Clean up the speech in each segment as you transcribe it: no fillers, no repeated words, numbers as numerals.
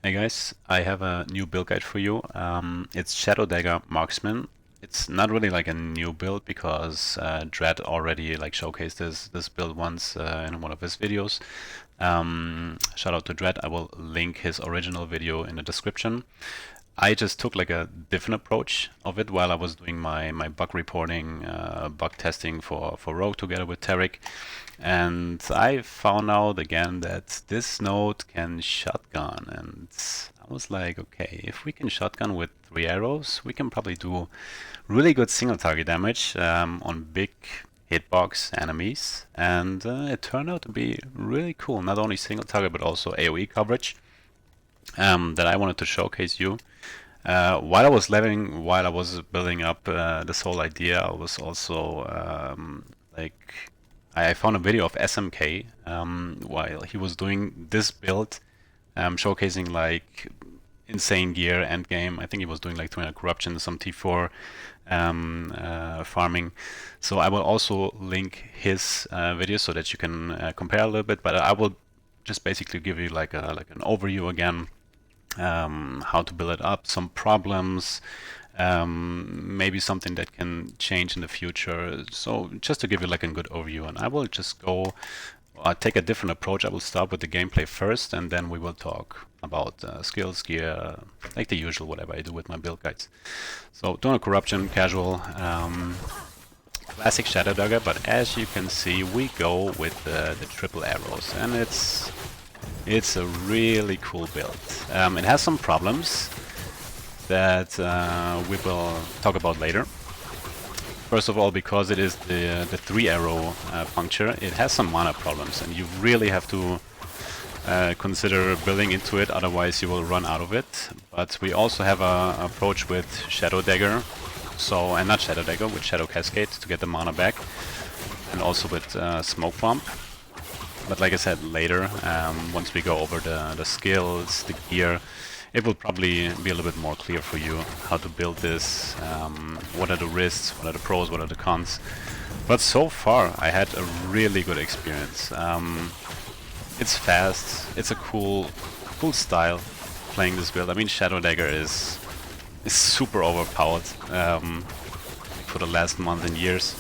Hey guys, I have a new build guide for you. It's Dagger Marksman. It's not really like a new build because Dread already like showcased this build once in one of his videos. Shout out to Dread. I will link his original video in the description. I just took like a different approach of it while I was doing my bug reporting, bug testing for Rogue together with Tarek. And I found out again that this node can shotgun, and I was like, okay, if we can shotgun with 3 arrows, we can probably do really good single target damage on big hitbox enemies. And it turned out to be really cool, not only single target but also AoE coverage that I wanted to showcase you. While I was leveling, while I was building up this whole idea, I was also I found a video of SMK while he was doing this build, showcasing like insane gear, Endgame. I think he was doing like 200 corruption, some T4 farming. So I will also link his video so that you can compare a little bit. But I will just basically give you like an overview again. How to build it up, some problems, maybe something that can change in the future. So just to give you like a good overview, and I will just go take a different approach. I will start with the gameplay first, and then we will talk about skills, gear, like the usual, whatever I do with my build guides. So 200 corruption, casual, classic Shadow Dagger, but as you can see, we go with the triple arrows, and it's a really cool build. It has some problems that we will talk about later. First of all, because it is the 3-arrow puncture, it has some mana problems, and you really have to consider building into it, otherwise you will run out of it. But we also have an approach with Shadow Dagger, and not Shadow Dagger, with Shadow Cascade to get the mana back, and also with Smoke Bomb. But like I said, later, once we go over the skills, the gear, it will probably be a little bit more clear for you how to build this, what are the risks, what are the pros, what are the cons. But so far, I had a really good experience. It's fast, it's a cool style playing this build. I mean, Shadow Dagger is super overpowered for the last month and years.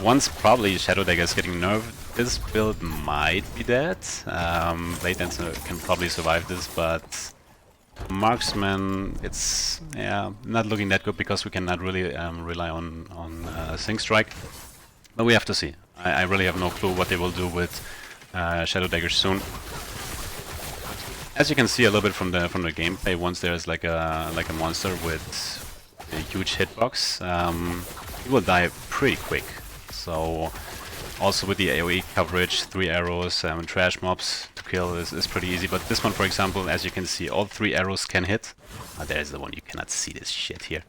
Once probably Shadow Dagger is getting nerfed, this build might be dead. Blade Dancer can probably survive this, but Marksman, it's not looking that good because we cannot really rely on Sync Strike. But we have to see. I really have no clue what they will do with Shadow Dagger soon. As you can see a little bit from the gameplay, once there's like a monster with a huge hitbox, he will die pretty quick. So also with the AoE coverage, 3 arrows and trash mobs to kill is pretty easy. But this one, for example, as you can see, all 3 arrows can hit. Oh, there's the one, you cannot see this shit here.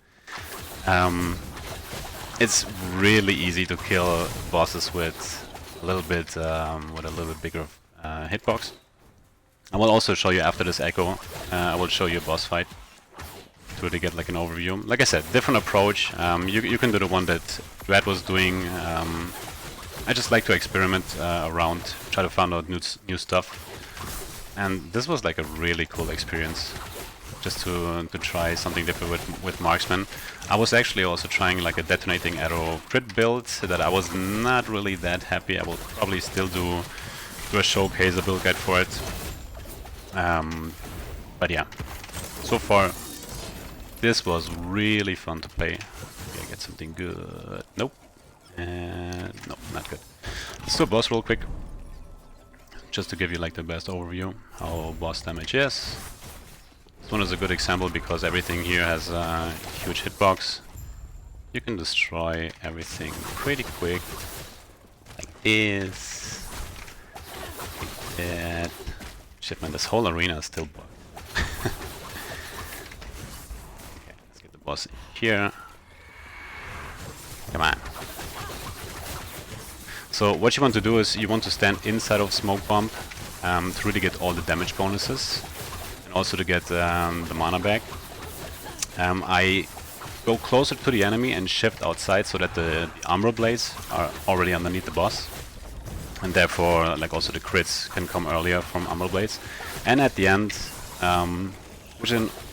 It's really easy to kill bosses with a little bit bigger hitbox. I will also show you after this echo. I will show you a boss fight to really get like an overview. Like I said, different approach. You can do the one that Dread was doing. I just like to experiment around, try to find out new stuff, and this was like a really cool experience, just to try something different with Marksman. I was actually also trying like a detonating arrow crit build that I was not really that happy. I will probably still do a showcase, a build guide for it. But yeah, so far this was really fun to play. Maybe I get something good. Nope. No, not good. Let's do a boss real quick, just to give you like the best overview how boss damage is. This one is a good example because everything here has a huge hitbox. You can destroy everything pretty quick, like this, like that. Shit, man, this whole arena is still bugged. Okay, let's get the boss in here. Come on. So what you want to do is you want to stand inside of Smoke Bomb to really get all the damage bonuses and also to get the mana back. I go closer to the enemy and shift outside so that the Umbral Blades are already underneath the boss, and therefore like also the crits can come earlier from Umbral Blades. And at the end which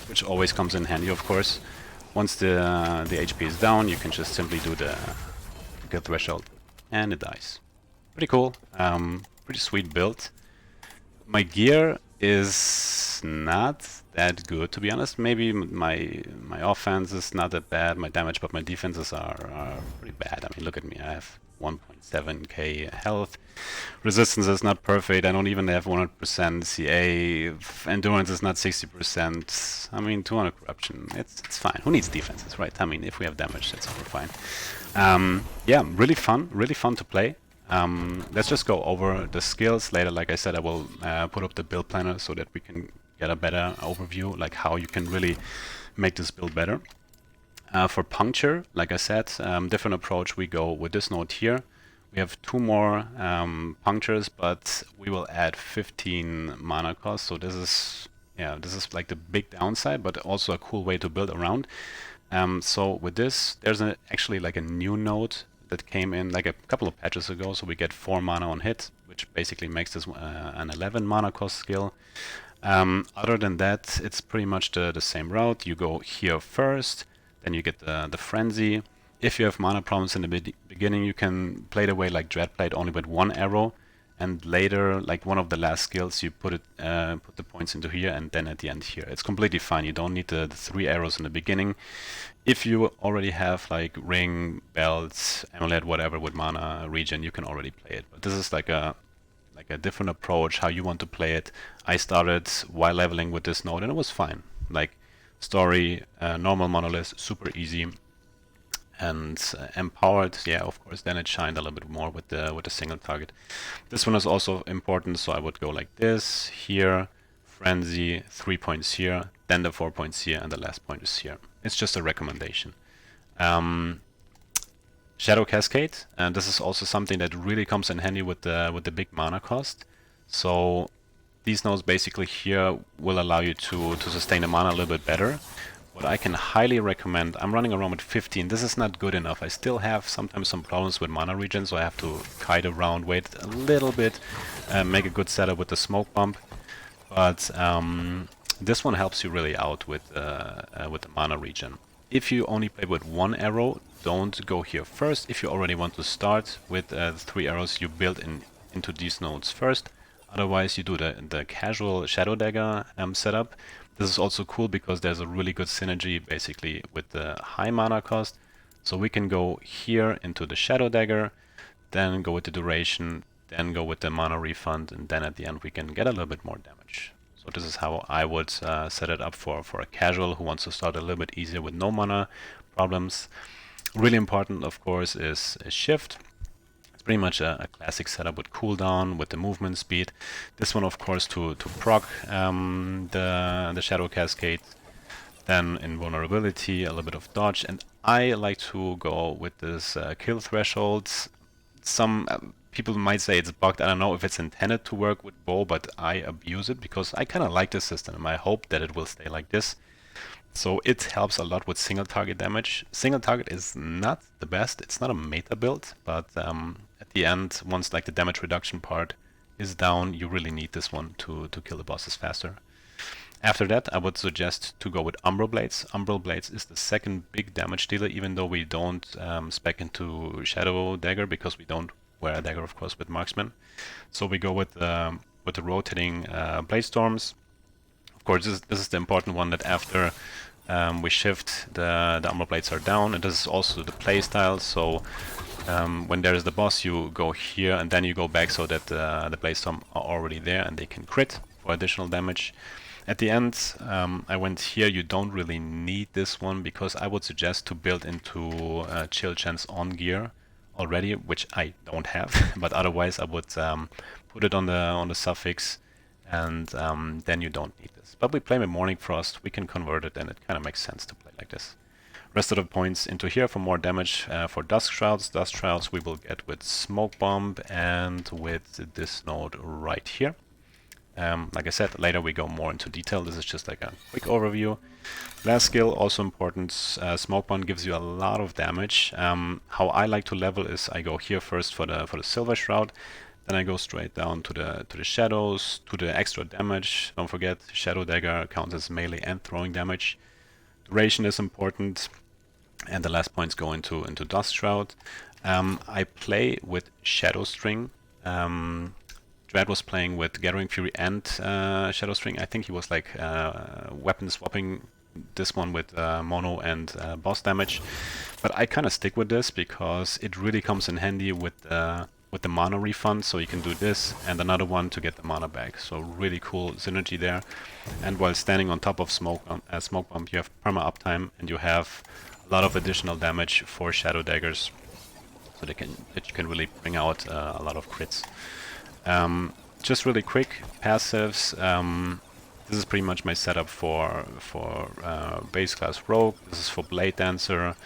which always comes in handy, of course. Once the HP is down, you can just simply do the kill threshold, and it dies. Pretty cool. Pretty sweet build. My gear is not that good, to be honest. Maybe my offense is not that bad, my damage, but my defenses are pretty bad. I mean, look at me. I have 1.7k health. Resistance is not perfect. I don't even have 100% CA. Endurance is not 60%. I mean, 200 corruption. It's fine. Who needs defenses, right? I mean, if we have damage, that's all fine. Yeah, really fun to play. Let's just go over the skills later. Like I said, I will put up the build planner so that we can get a better overview, like how you can really make this build better. For Puncture, like I said, different approach. We go with this node here. We have 2 more punctures, but we will add 15 mana cost. So this is like the big downside, but also a cool way to build around. So with this, there's actually like a new node that came in like a couple of patches ago, so we get 4 mana on hit, which basically makes this an 11 mana cost skill. Other than that, it's pretty much the same route. You go here first, then you get the Frenzy. If you have mana problems in the beginning, you can play it away like Dreadblade only with 1 arrow, and later, like one of the last skills, you put the points into here, and then at the end here. It's completely fine. You don't need the 3 arrows in the beginning. If you already have like ring, belt, amulet, whatever with mana regen, you can already play it. But this is like a different approach how you want to play it. I started while leveling with this node and it was fine. Like story, normal monolith, super easy. And empowered, yeah, of course, then it shined a little bit more with the single target. This one is also important, so I would go like this, here, Frenzy, 3 points here, then the 4 points here, and the last point is here. It's just a recommendation. Shadow Cascade, and this is also something that really comes in handy with the big mana cost. So these nodes basically here will allow you to sustain the mana a little bit better. What I can highly recommend, I'm running around with 15. This is not good enough. I still have sometimes some problems with mana regen, so I have to kite around, wait a little bit, make a good setup with the smoke bump. But this one helps you really out with the mana regen. If you only play with 1 arrow, don't go here first. If you already want to start with 3 arrows, you build into these nodes first. Otherwise, you do the casual Shadow Dagger setup. This is also cool because there's a really good synergy basically with the high mana cost. So we can go here into the Shadow Dagger, then go with the duration, then go with the mana refund, and then at the end we can get a little bit more damage. So this is how I would set it up for a casual who wants to start a little bit easier with no mana problems. Really important, of course, is shift. Pretty much a classic setup with cooldown, with the movement speed. This one, of course, to proc the Shadow Cascade. Then invulnerability, a little bit of dodge, and I like to go with this kill thresholds. Some people might say it's bugged. I don't know if it's intended to work with bow, but I abuse it because I kind of like this system, and I hope that it will stay like this. So it helps a lot with single target damage. Single target is not the best. It's not a meta build, but at the end, once like the damage reduction part is down, you really need this one to kill the bosses faster. After that, I would suggest to go with Umbral Blades. Umbral Blades is the second big damage dealer, even though we don't spec into Shadow Dagger because we don't wear a dagger, of course, with Marksman. So we go with the rotating Blade Storms. Of course, this is the important one that after we shift, the Umbral Blades are down, and this is also the playstyle. So when there is the boss, you go here and then you go back so that the Blade Storm are already there and they can crit for additional damage. At the end, I went here. You don't really need this one because I would suggest to build into Chill Chance on gear already, which I don't have. But otherwise, I would put it on the suffix, and then you don't need this. But we play with Morning Frost. We can convert it, and it kind of makes sense to play like this. Rest of the points into here for more damage. For Dusk Shrouds, Dusk Shrouds we will get with Smoke Bomb and with this node right here. Like I said, later we go more into detail. This is just like a quick overview. Last skill, also important, Smoke Bomb gives you a lot of damage. How I like to level is I go here first for the Silver Shroud, Then I go straight down to the shadows, to the extra damage. Don't forget, Shadow Dagger counts as melee and throwing damage. Duration is important, and the last points go into Dust Shroud. I play with Shadow String. Dread was playing with Gathering Fury and Shadow String. I think he was like weapon swapping this one with mono and boss damage. But I kind of stick with this because it really comes in handy with the mana refund. So you can do this and another one to get the mana back. So really cool synergy there. And while standing on top of Smoke Bomb, you have perma uptime and you have a lot of additional damage for Shadow Daggers. So that you can really bring out a lot of crits. Just really quick passives. This is pretty much my setup for base class Rogue. This is for Blade Dancer. A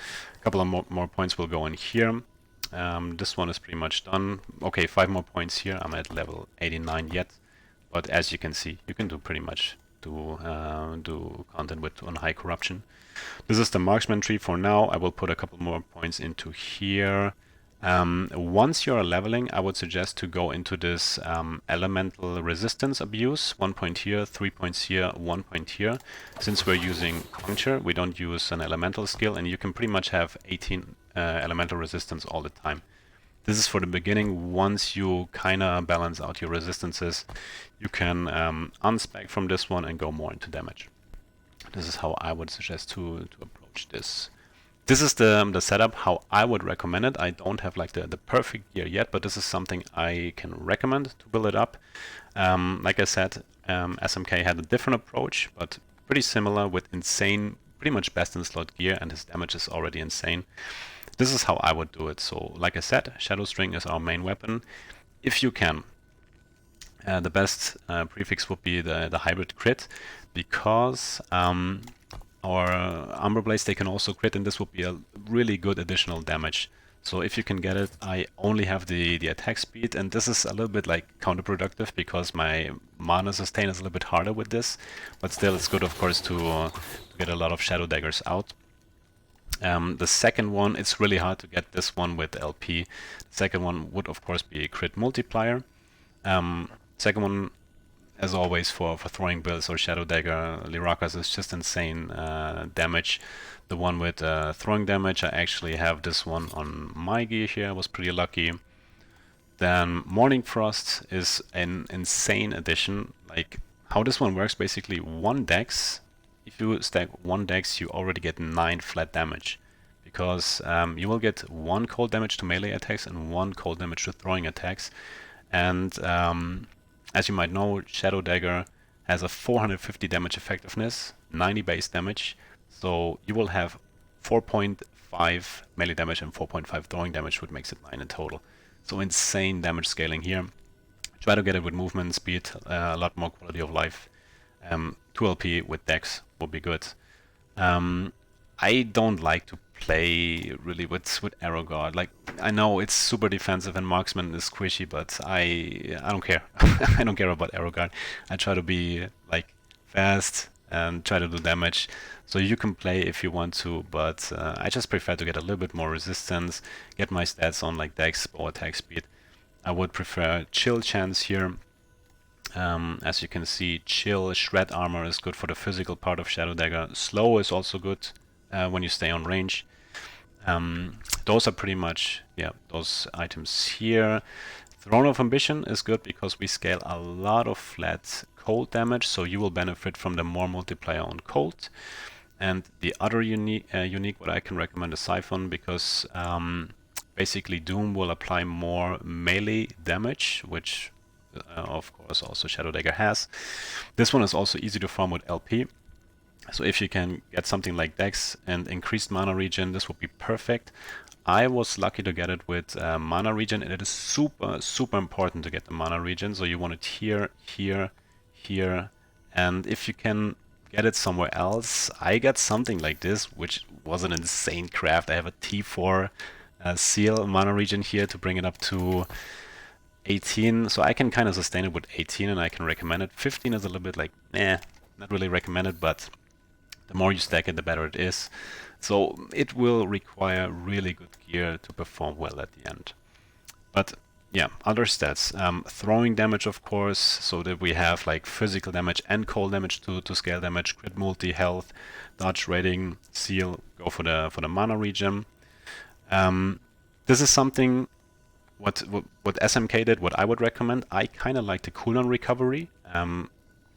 couple of more points will go in here. This one is pretty much done. Okay, 5 more points here. I'm at level 89 yet, but as you can see, you can do pretty much do content with on high corruption. This is the marksman tree for now. I will put a couple more points into here. Once you're leveling, I would suggest to go into this elemental resistance abuse. 1 point here, 3 points here, 1 point here. Since we're using Puncture, we don't use an elemental skill, and you can pretty much have 18 elemental resistance all the time. This is for the beginning. Once you kinda balance out your resistances, you can unspec from this one and go more into damage. This is how I would suggest to approach this. This is the setup how I would recommend it. I don't have like the perfect gear yet, but this is something I can recommend to build it up. Like I said, SMK had a different approach, but pretty similar with insane, pretty much best in slot gear, and his damage is already insane. This is how I would do it. So like I said, Shadow String is our main weapon. If you can, the best prefix would be the hybrid crit, because our Umbral Blades, they can also crit, and this would be a really good additional damage. So if you can get it, I only have the attack speed, and this is a little bit like counterproductive because my mana sustain is a little bit harder with this, but still it's good of course to get a lot of Shadow Daggers out. The second one, it's really hard to get this one with LP. The second one would of course be a crit multiplier. Second one, as always, for throwing builds or Shadow Dagger Lirakas is just insane damage. The one with throwing damage, I actually have this one on my gear here. I was pretty lucky. Then Morning Frost is an insane addition. Like how this one works, basically 1 dex. If you stack 1 dex, you already get 9 flat damage. Because you will get 1 cold damage to melee attacks and 1 cold damage to throwing attacks. And as you might know, Shadow Dagger has a 450 damage effectiveness, 90 base damage, so you will have 4.5 melee damage and 4.5 throwing damage, which makes it 9 in total. So insane damage scaling here. Try to get it with movement, speed, a lot more quality of life. 2 LP with Dex would be good. I don't like to play really with Arrow Guard. Like, I know it's super defensive and Marksman is squishy, but I don't care. I don't care about Arrow Guard. I try to be like fast and try to do damage. So you can play if you want to, but I just prefer to get a little bit more resistance, get my stats on like Dex or attack speed. I would prefer Chill Chance here. As you can see, Chill Shred Armor is good for the physical part of Shadow Dagger. Slow is also good when you stay on range. Those are pretty much, yeah, those items here. Throne of Ambition is good because we scale a lot of flat cold damage, so you will benefit from the more multiplier on cold. And the other unique what I can recommend is Siphon, because basically Doom will apply more melee damage, which of course also Shadow Dagger has. This one is also easy to farm with LP. So if you can get something like Dex and increased mana regen, this would be perfect. I was lucky to get it with mana regen, and it is super important to get the mana regen. So you want it here, here, here, and if you can get it somewhere else, I got something like this, which was an insane craft. I have a T4 seal mana regen here to bring it up to 18, so I can kind of sustain it with 18, and I can recommend it. 15 is a little bit like, not really recommended, but the more you stack it, the better it is. So it will require really good gear to perform well at the end. But Yeah, other stats. Throwing damage, of course, so that we have like physical damage and cold damage to scale damage, crit multi, health, dodge rating, seal, go for the mana regen. This is something what SMK did, what I would recommend. I kind of like the cooldown recovery on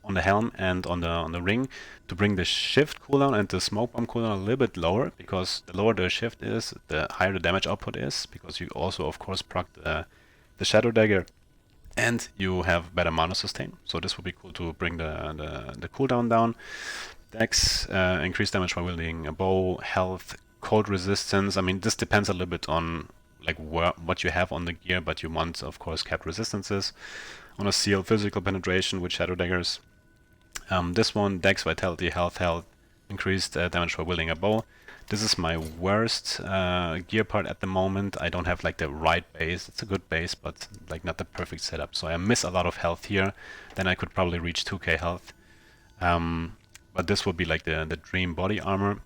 the helm and on the ring to bring the shift cooldown and the smoke bomb cooldown a little bit lower, because the lower the shift is, the higher the damage output is, because you also of course proc the Shadow Dagger and you have better mana sustain. So this would be cool to bring the cooldown down. Dex, increased damage by wielding a bow, health, cold resistance. I mean, this depends a little bit on like what you have on the gear, but you want, of course, capped resistances. On a seal, physical penetration with Shadow Daggers. This one, Dex, Vitality, health, increased damage by wielding a bow. This is my worst gear part at the moment. I don't have like the right base. It's a good base, but like not the perfect setup. So I miss a lot of health here. Then I could probably reach 2k health. But this would be like the dream body armor.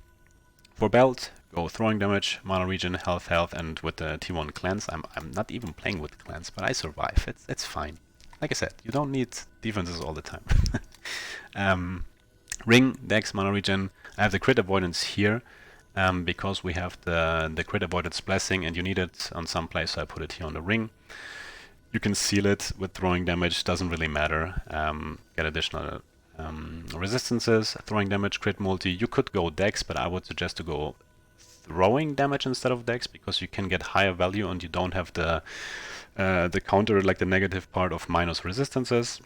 For belt, go throwing damage, mana regen, health, and with the T1 cleanse, I'm not even playing with cleanse, but I survive. It's fine. Like I said, you don't need defenses all the time. Ring, Dex, mana regen. I have the crit avoidance here because we have the crit avoidance blessing, and you need it on some place, so I put it here on the ring. You can seal it with throwing damage, doesn't really matter. Get additional resistances, throwing damage, crit multi. You could go Dex, but I would suggest to go throwing damage instead of Dex, because you can get higher value and you don't have the counter, like the negative part of minus resistances.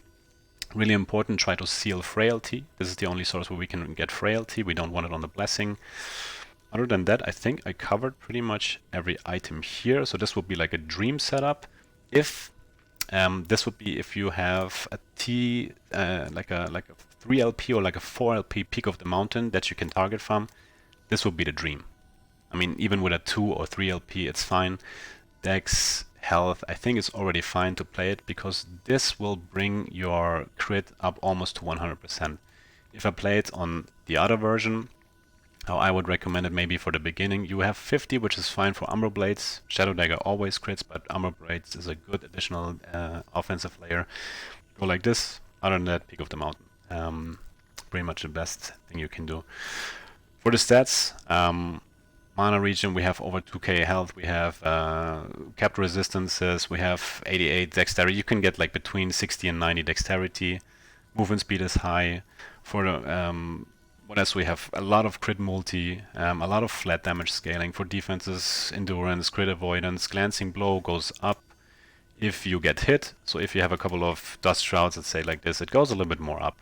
Really important, try to seal frailty. This is the only source where we can get frailty. We don't want it on the blessing. Other than that, I think I covered pretty much every item here. So this would be like a dream setup. If this would be if you have a T, like a 3LP or like a 4LP Peak of the Mountain that you can target from, this would be the dream. I mean, even with a 2 or 3LP, it's fine. Dex, health, I think it's already fine to play it, because this will bring your crit up almost to 100%. If I play it on the other version, how I would recommend it maybe for the beginning, you have 50, which is fine for Umbral Blades. Shadow Dagger always crits, but Umbral Blades is a good additional offensive layer. Go like this. Other than that, Peak of the Mountain. Pretty much the best thing you can do. For the stats, mana regen, we have over 2k health, we have capped resistances, we have 88 dexterity. You can get like between 60 and 90 dexterity. Movement speed is high. For the what else we have? A lot of crit multi, a lot of flat damage scaling. For defenses, endurance, crit avoidance, glancing blow goes up if you get hit. So if you have a couple of dust shrouds, let's say like this, it goes a little bit more up.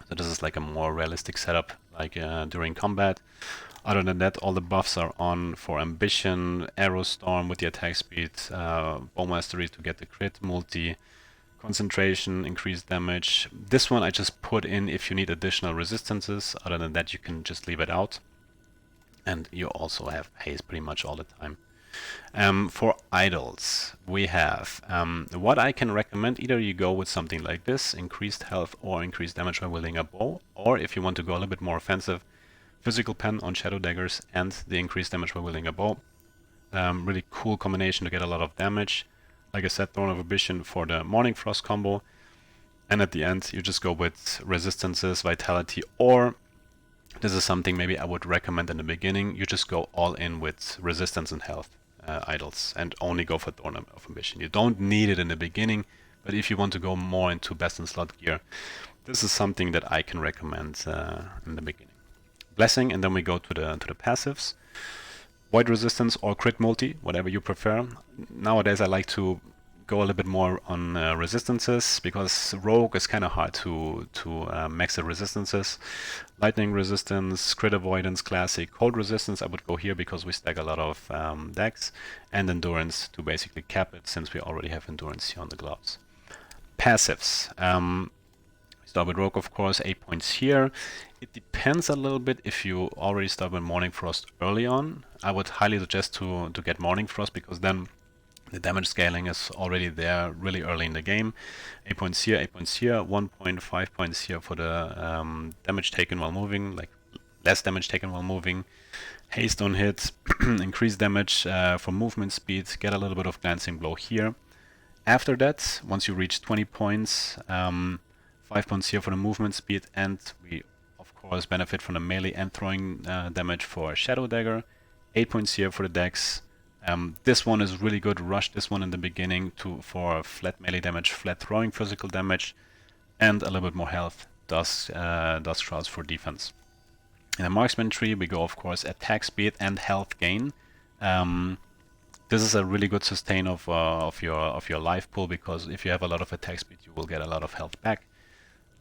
So this is like a more realistic setup, like during combat. Other than that, all the buffs are on for ambition, arrow storm with the attack speed, bow mastery to get the crit multi, concentration, increased damage. This one I just put in if you need additional resistances. Other than that, you can just leave it out. And you also have haste pretty much all the time. For idols, we have what I can recommend. Either you go with something like this, increased health or increased damage by wielding a bow, or if you want to go a little bit more offensive, physical pen on Shadow Daggers and the increased damage by wielding a bow. Really cool combination to get a lot of damage. Like I said, Throne of Ambition for the Morning Frost combo. And at the end, you just go with resistances, vitality, or this is something maybe I would recommend in the beginning. You just go all in with resistance and health idols and only go for Throne of Ambition. You don't need it in the beginning, but if you want to go more into best in slot gear, this is something that I can recommend in the beginning. Blessing, and then we go to the passives. Void resistance or crit multi, whatever you prefer. Nowadays I like to go a little bit more on resistances, because rogue is kind of hard to max the resistances. Lightning resistance, crit avoidance, classic. Cold resistance I would go here because we stack a lot of dex, and endurance to basically cap it, since we already have endurance here on the gloves. Passives. Start with Rogue, of course, 8 points here. It depends a little bit if you already start with Morning Frost early on. I would highly suggest to get Morning Frost, because then the damage scaling is already there really early in the game. 8 points here, 8 points here, 1.5 points here for the damage taken while moving, like less damage taken while moving. Haste on hit, increased damage for movement speed, get a little bit of glancing blow here. After that, once you reach 20 points, 5 points here for the movement speed, and we of course benefit from the melee and throwing damage for Shadow Dagger. 8 points here for the dex. This one is really good. Rush this one in the beginning for flat melee damage, flat throwing physical damage, and a little bit more health. Dust Shrouds for defense. In the marksman tree, we go of course attack speed and health gain. This is a really good sustain of your life pool, because if you have a lot of attack speed, you will get a lot of health back.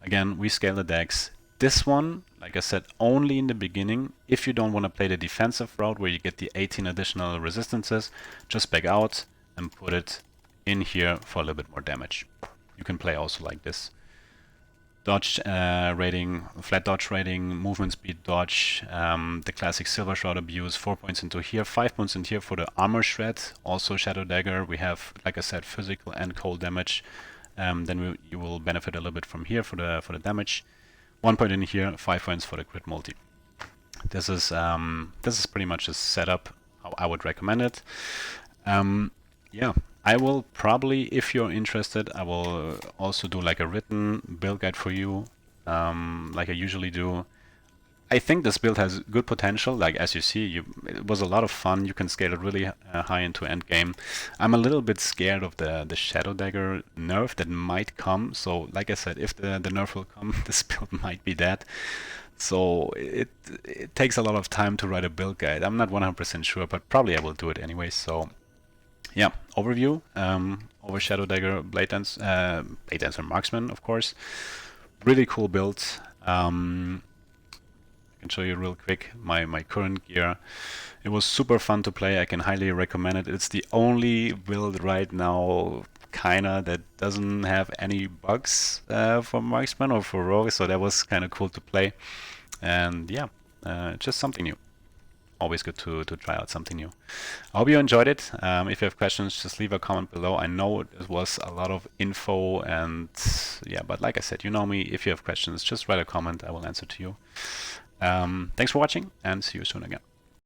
Again, we scale the dex. This one, like I said, only in the beginning. If you don't want to play the defensive route where you get the 18 additional resistances, just back out and put it in here for a little bit more damage. You can play also like this. Dodge rating, flat dodge rating, movement speed dodge, the classic Silver Shroud abuse, 4 points into here, 5 points in here for the armor shred, also Shadow Dagger. We have, like I said, physical and cold damage. Then you will benefit a little bit from here for the damage. 1 point in here, 5 points for the crit multi. This is pretty much a setup how I would recommend it. Yeah. I will probably, if you're interested, I will also do like a written build guide for you, like I usually do. I think this build has good potential. Like as you see, it was a lot of fun. You can scale it really high into endgame. I'm a little bit scared of the Shadow Dagger nerf that might come. So like I said, if the nerf will come, this build might be dead. So it takes a lot of time to write a build guide. I'm not 100% sure, but probably I will do it anyway. So yeah, overview over Shadow Dagger, Blade Dancer Marksman, of course. Really cool build. I can show you real quick my current gear. It was super fun to play. I can highly recommend it. It's the only build right now kinda that doesn't have any bugs for Marksman or for Rogue, so that was kind of cool to play. And yeah, just something new. Always good to try out something new. I hope you enjoyed it. If you have questions, just leave a comment below. I know it was a lot of info, and yeah, but like I said, you know me. If you have questions, just write a comment. I will answer to you. Thanks for watching, and see you soon again.